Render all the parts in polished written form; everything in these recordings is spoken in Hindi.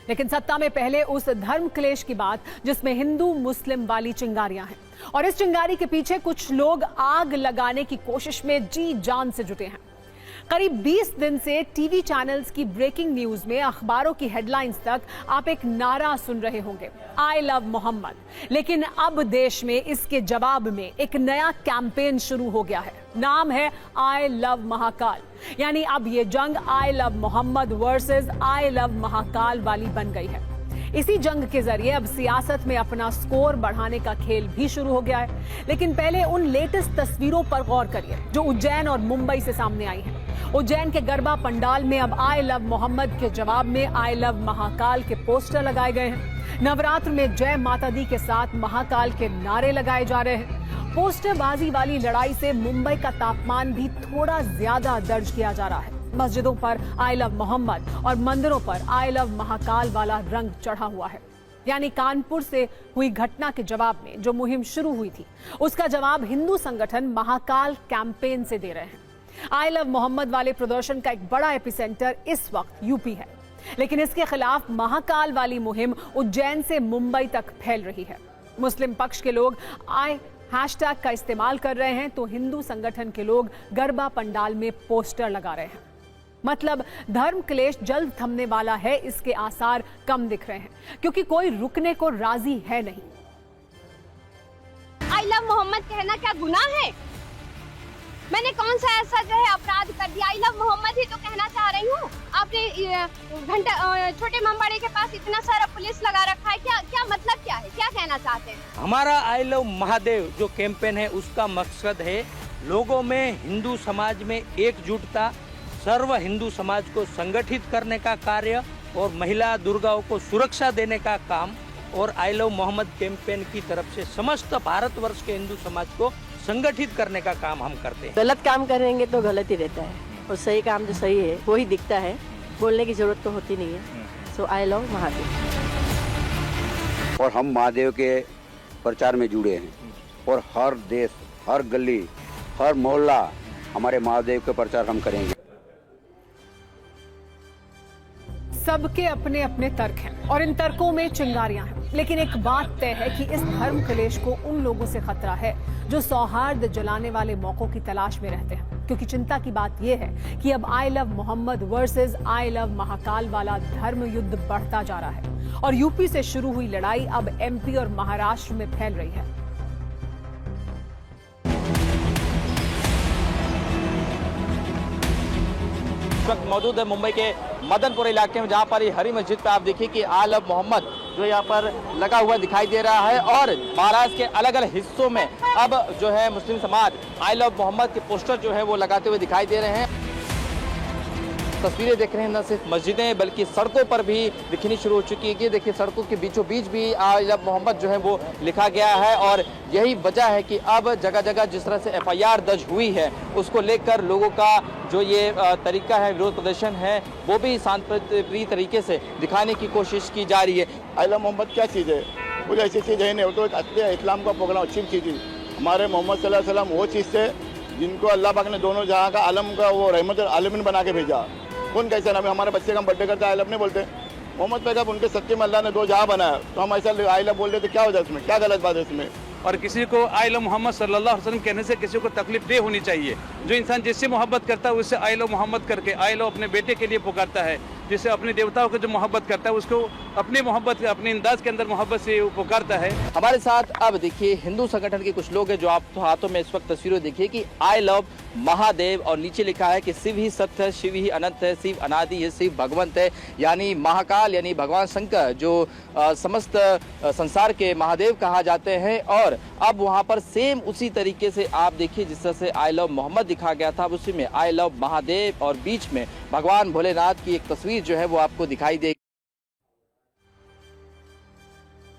लेकिन सत्ता में पहले उस धर्म क्लेश की बात जिसमें हिंदू मुस्लिम वाली चिंगारियां हैं, और इस चिंगारी के पीछे कुछ लोग आग लगाने की कोशिश में जी जान से जुटे हैं। करीब 20 दिन से टीवी चैनल्स की ब्रेकिंग न्यूज में, अखबारों की हेडलाइंस तक आप एक नारा सुन रहे होंगे, आई लव मोहम्मद। लेकिन अब देश में इसके जवाब में एक नया कैंपेन शुरू हो गया है। नाम है आई लव महाकाल। यानी अब ये जंग I love Mohammad versus I love Mahakal वाली बन गई है। इसी जंग के जरिए अब सियासत में अपना स्कोर बढ़ाने का खेल भी शुरू हो गया है। लेकिन पहले उन लेटेस्ट तस्वीरों पर गौर करिए जो उज्जैन और मुंबई से सामने आई हैं। उज्जैन के गरबा पंडाल में अब आई लव मोहम्मद के जवाब में आई लव महाकाल के पोस्टर लगाए गए हैं। नवरात्र में जय माता दी के साथ महाकाल के नारे लगाए जा रहे हैं। पोस्टरबाजी वाली लड़ाई से मुंबई का तापमान भी थोड़ा ज्यादा दर्ज किया जा रहा है। मस्जिदों पर आई लव मोहम्मद और मंदिरों पर आई लव महाकाल वाला रंग चढ़ा हुआ है। यानी कानपुर से हुई घटना के जवाब में जो मुहिम शुरू हुई थी, उसका जवाब हिंदू संगठन महाकाल कैंपेन से दे रहे हैं। आई लव मोहम्मद वाले प्रदर्शन का एक बड़ा एपिसेंटर इस वक्त यूपी है, लेकिन इसके खिलाफ महाकाल वाली मुहिम उज्जैन से मुंबई तक फैल रही है। मुस्लिम पक्ष के लोग हैशटैग का इस्तेमाल कर रहे हैं, तो हिंदू संगठन के लोग गरबा पंडाल में पोस्टर लगा रहे हैं। मतलब धर्म क्लेश जल्द थमने वाला है, इसके आसार कम दिख रहे हैं, क्योंकि कोई रुकने को राजी है नहीं। आई लव मोहम्मद कहना क्या गुनाह है? मैंने कौन सा ऐसा जो है अपराध कर दिया? आई लव मोहम्मद ही तो कहना चाह रही हूँ। आपने घंटा छोटे मंबाड़े के पास इतना सारा पुलिस लगा रखा है, क्या मतलब क्या है? क्या कहना चाहते हैं? हमारा आई लव महादेव जो कैंपेन है, उसका मकसद है लोगों में हिंदू समाज में एकजुटता, सर्व हिंदू समाज को संगठित करने का कार्य और महिला दुर्गाओं को सुरक्षा देने का काम, और आई लव मोहम्मद कैंपेन की तरफ से समस्त भारतवर्ष के हिंदू समाज को संगठित करने का काम हम करते हैं। गलत काम करेंगे तो गलत ही रहता है, और सही काम जो सही है वो ही दिखता है। बोलने की जरूरत तो होती नहीं है। सो आई लव महादेव। और हम महादेव के प्रचार में जुड़े हैं, और हर देश, हर गली, हर मोहल्ला हमारे महादेव के प्रचार हम करेंगे। सबके अपने अपने तर्क हैं और इन तर्कों में चिंगारियां हैं, लेकिन एक बात तय है कि इस धर्म क्लेश को उन लोगों से खतरा है जो सौहार्द जलाने वाले मौकों की तलाश में रहते हैं। क्योंकि चिंता की बात यह है कि अब I love Mohammad versus I love Mahakal वाला धर्म युद्ध बढ़ता जा रहा है, और यूपी से शुरू हुई लड़ाई अब एमपी और महाराष्ट्र में फैल रही है। इस वक्त मौजूद है मुंबई के मदनपुर इलाके में, जहां पर ये हरी मस्जिद पे आप देखिए कि आई लव मोहम्मद जो यहाँ पर लगा हुआ दिखाई दे रहा है, और महाराष्ट्र के अलग अलग हिस्सों में अब जो है मुस्लिम समाज आई लव मोहम्मद के पोस्टर जो है वो लगाते हुए दिखाई दे रहे हैं। तस्वीरें देख रहे हैं, न सिर्फ मस्जिदें बल्कि सड़कों पर भी दिखनी शुरू हो चुकी है कि देखिए सड़कों के बीचों बीच भी आई लव मोहम्मद जो है वो लिखा गया है, और यही वजह है कि अब जगह जगह जिस तरह से FIR दर्ज हुई है, उसको लेकर लोगों का जो ये तरीका है, विरोध प्रदर्शन है, वो भी शांतिप्रिय तरीके से दिखाने की कोशिश की जा रही है। आई लव मोहम्मद क्या चीज़ है? कुछ ऐसी चीज़ है नहीं, वो तो एक असली इस्लाम का प्रोग्राम अच्छी चीज़ है। हमारे मोहम्मद सल्लल्लाहु अलैहि वसल्लम वो चीज़ से जिनको अल्लाह पाक ने दोनों जहाँ का आलम का वो रहमत आलमीन बना के भेजा। कौन कैसे नाम है? हमारे बच्चे का हम बर्थडे करते हैं आई लव नहीं बोलते। मोहम्मद पैगम्बर उनके सच्चे में अल्लाह ने दो जहाँ बनाया, तो हम ऐसा आई लव बोल देते, क्या हो जाए उसमें? क्या गलत बात है इसमें? और किसी को आई लव मोहम्मद सल्लल्लाहु अलैहि वसल्लम कहने से किसी को तकलीफ नहीं होनी चाहिए। जो इंसान जिससे मोहब्बत करता है उससे आई लव मोहम्मद करके आई लव अपने बेटे के लिए पुकारता है, जिससे अपने देवताओं को जो मोहब्बत करता है उसको अपनी मोहब्बत, अपने अंदाज के अंदर मोहब्बत से पुकारता है। हमारे साथ अब देखिए हिंदू संगठन के कुछ लोग हैं जो आप हाथों में इस वक्त तस्वीरें देखिए कि आई लव महादेव, और नीचे लिखा है कि शिव ही सत्य है, शिव ही अनंत है, शिव अनादि है, शिव भगवंत है। यानी महाकाल यानी भगवान शंकर जो समस्त संसार के महादेव कहा जाते हैं, और अब वहां पर सेम उसी तरीके से आप देखिए जिस तरह से आई लव मोहम्मद दिखा गया था, उसी में आई लव महादेव, और बीच में भगवान भोलेनाथ की एक तस्वीर जो है वो आपको दिखाई देगी।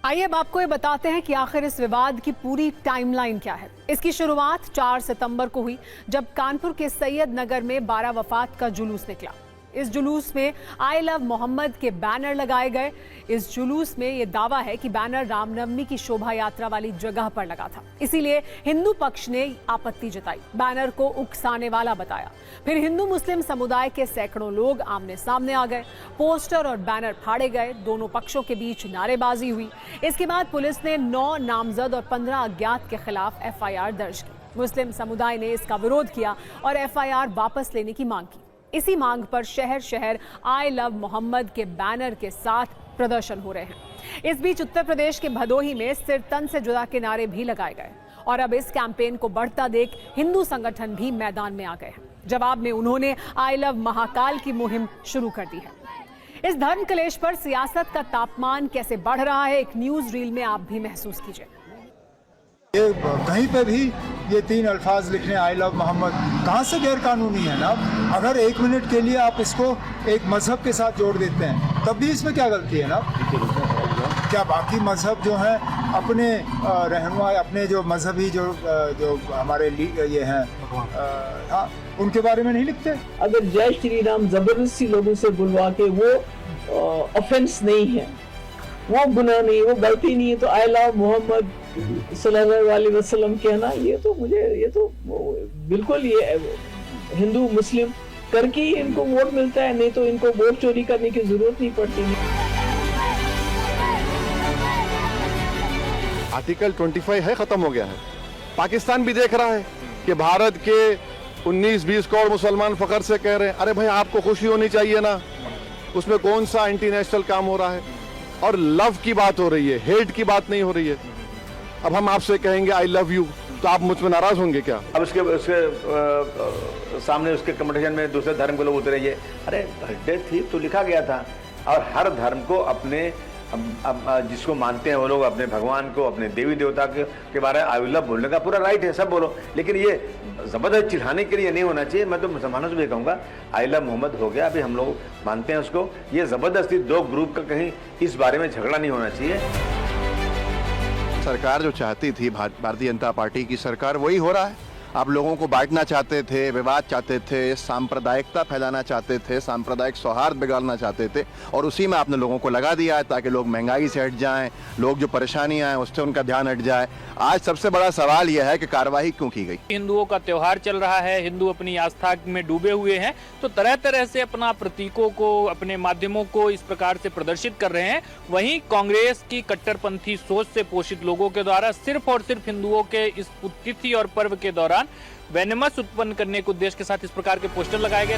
आइए अब आपको ये बताते हैं कि आखिर इस विवाद की पूरी टाइमलाइन क्या है। इसकी शुरुआत 4 सितंबर को हुई, जब कानपुर के सैयद नगर में 12 वफात का जुलूस निकला। इस जुलूस में आई लव मोहम्मद के बैनर लगाए गए। इस जुलूस में यह दावा है कि बैनर रामनवमी की शोभा यात्रा वाली जगह पर लगा था, इसीलिए हिंदू पक्ष ने आपत्ति जताई, बैनर को उकसाने वाला बताया। फिर हिंदू मुस्लिम समुदाय के सैकड़ों लोग आमने सामने आ गए, पोस्टर और बैनर फाड़े गए, दोनों पक्षों के बीच नारेबाजी हुई। इसके बाद पुलिस ने 9 नामजद और 15 अज्ञात के खिलाफ FIR दर्ज की। मुस्लिम समुदाय ने इसका विरोध किया और FIR वापस लेने की मांग की। इसी मांग पर शहर शहर आई लव मोहम्मद के बैनर के साथ प्रदर्शन हो रहे हैं। इस बीच उत्तर प्रदेश के भदोही में सिर तन से जुदा के नारे भी लगाए गए और अब इस कैंपेन को बढ़ता देख हिंदू संगठन भी मैदान में आ गए हैं। जवाब में उन्होंने आई लव महाकाल की मुहिम शुरू कर दी है। इस धर्म क्लेश पर सियासत का तापमान कैसे बढ़ रहा है, एक न्यूज रील में आप भी महसूस कीजिए। ये कहीं पे भी ये 3 अल्फाज लिखने आई लव मोहम्मद कहाँ से गैर कानूनी है ना? अगर 1 मिनट के लिए आप इसको एक मजहब के साथ जोड़ देते हैं तब भी इसमें क्या गलती है ना? क्या बाकी मजहब जो हैं अपने रहनुमा, अपने जो मजहबी जो हमारे ये हैं, हाँ, उनके बारे में नहीं लिखते? अगर जय श्री राम जबरदस्ती लोगों से बुलवा के वो ऑफेंस नहीं है, वो गुनाह नहीं, वो गलती नहीं है, तो आई लव मोहम्मद सल्लल्लाहु अलैहि वसल्लम कहना ये तो बिल्कुल ये हिंदू मुस्लिम करके ही इनको वोट मिलता है, नहीं तो इनको वोट चोरी करने की जरूरत नहीं पड़ती। आर्टिकल 25 है, खत्म हो गया है। पाकिस्तान भी देख रहा है कि भारत के 19-20 करोड़ मुसलमान फखर से कह रहे हैं, अरे भाई आपको खुशी होनी चाहिए ना, उसमें कौन सा एंटी नेशनल काम हो रहा है? और लव की बात हो रही है, हेट की बात नहीं हो रही है। अब हम आपसे कहेंगे आई लव यू तो आप मुझ पर नाराज होंगे क्या? अब उसके सामने उसके कंपटीशन में दूसरे धर्म के लोग उतरेंगे, अरे बर्थडे थी तो लिखा गया था। और हर धर्म को अपने जिसको मानते हैं वो लोग अपने भगवान को, अपने देवी देवता के बारे में आई लव बोलने का पूरा राइट है, सब बोलो, लेकिन ये जबरदस्त चिढ़ाने के लिए नहीं होना चाहिए। मैं तो मुसलमानों से भी कहूँगा आई लव मोहम्मद हो गया, अभी हम लोग मानते हैं उसको, ये जबरदस्ती 2 ग्रुप का कहीं इस बारे में झगड़ा नहीं होना चाहिए। सरकार जो चाहती थी, भारतीय जनता पार्टी की सरकार, वही हो रहा है। आप लोगों को बांटना चाहते थे, विवाद चाहते थे, सांप्रदायिकता फैलाना चाहते थे, सांप्रदायिक सौहार्द बिगाड़ना चाहते थे, और उसी में आपने लोगों को लगा दिया है ताकि लोग महंगाई से हट जाएं, लोग जो परेशानियां हैं उससे उनका ध्यान हट जाए। आज सबसे बड़ा सवाल यह है कि कार्रवाई क्यों की गई? हिंदुओं का त्योहार चल रहा है, हिंदू अपनी आस्था में डूबे हुए हैं, तो तरह तरह से अपना प्रतीकों को, अपने माध्यमों को इस प्रकार से प्रदर्शित कर रहे हैं। वहीं कांग्रेस की कट्टरपंथी सोच से पोषित लोगों के द्वारा सिर्फ और सिर्फ हिंदुओं के इस तिथि और पर्व के दौरान वेनमस उत्पन्न करने के उद्देश्य के साथ इस प्रकार के पोस्टर लगाए गए।